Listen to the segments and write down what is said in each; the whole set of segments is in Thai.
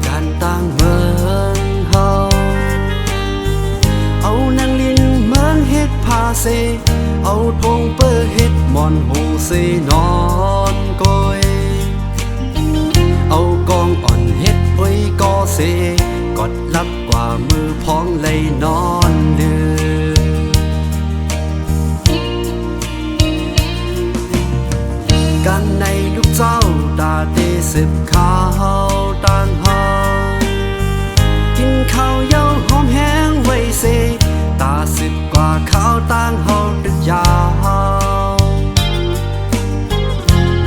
การต่างเมืองเฮาเอานางลินเมืองเฮ็ดพาเซเอาทงเปิ้เฮ็ดมอนหูเซนอนก้อยเอากองอ่อนเฮ็ดอ้อยกอเซกอดลับกว่ามือพ้องเลยนอนเดือกันในลูกเจ้าตาเตสิบข้าวต่างเฮากินข้าวเย้าหอมแห้งไว้เซตาสิบกว่าข้าวต่างเฮาดึกยาว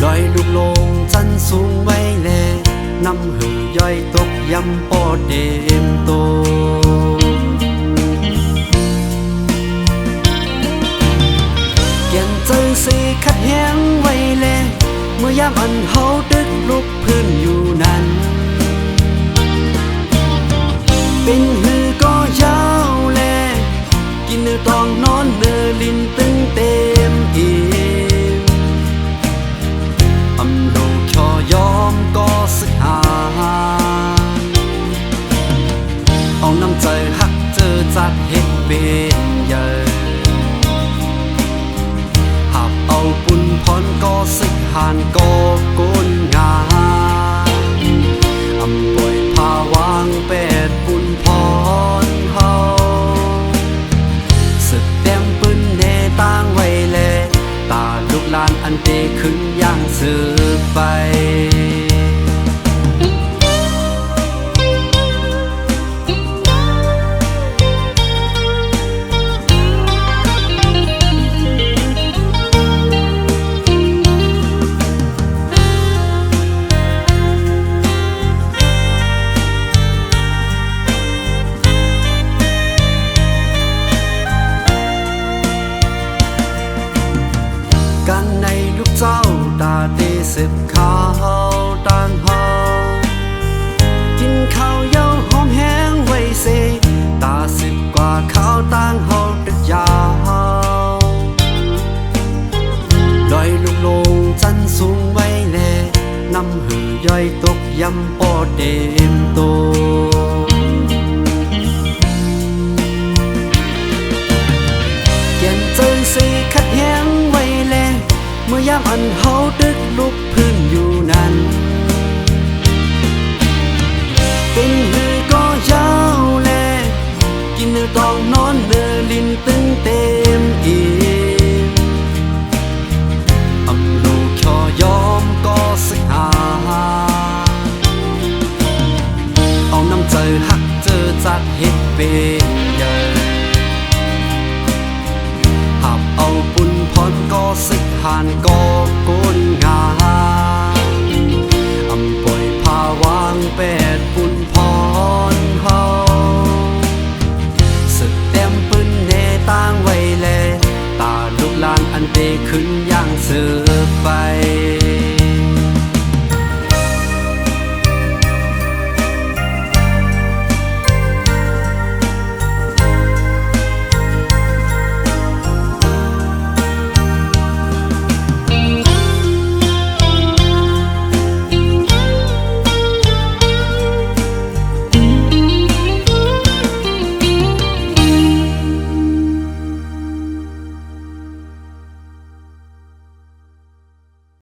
ลอยลูกลงจันสูงไว้แลน้ำหือย่อยตกยำปอดเดมโตเกียนเจอสีขัดแห้งไว้แลเมื่อยามอันเฮาดึกลุกพื้นอยู่นั้นเป็นหือก็ยาวแลกินเนื้อตองนอนเนื้อลิ้นตึงเต็มอิ่มอำโลกชอยอมก็สึกหาเอาน้ำใจหักเจอจัดเฮ็ดเป็นใหญ่หับเอาปุ่นพรก็สึกหานก็โกนงาอำป่วยพาวางเป็ดปุ่นพรเฮาสึกเต็มปืนเนต่างไว้แลตาลูกลานอันเตขึ้นย่างสืบไปกันในลูกเจ้าตาเตสิบข้าวต่างเฮากินข้าวเย้าหอมแห้งไว้เซตาสิบกว่าข้าวต่างเฮาดึกยาวลอยลูกลงจันสูงไว้แลน้ำหือย่อยตกยำปอดเดมโตเกียนเจอสีขัดแย้งไว้แลเมื่อยามอันเฮาดึกลุกพื้นอยู่นั้นเป็นหือก็ยาวแลกินเนื้อตองนอนเนื้อลิ้นตึงเต็มอิ่มอำลูกชอยอมก็สึกหาเอาน้ำใจหักเจอจัดเฮ็ดเป็นใหญ่หับเอาปุ่นพรก็สึกหานก็โกนงาอำป่วยพาวางเป็ดปุ่นพรเฮาสึกเต็มปืนเนต่างไว้แลตาลูกลานอันเตขึ้นย่างสือ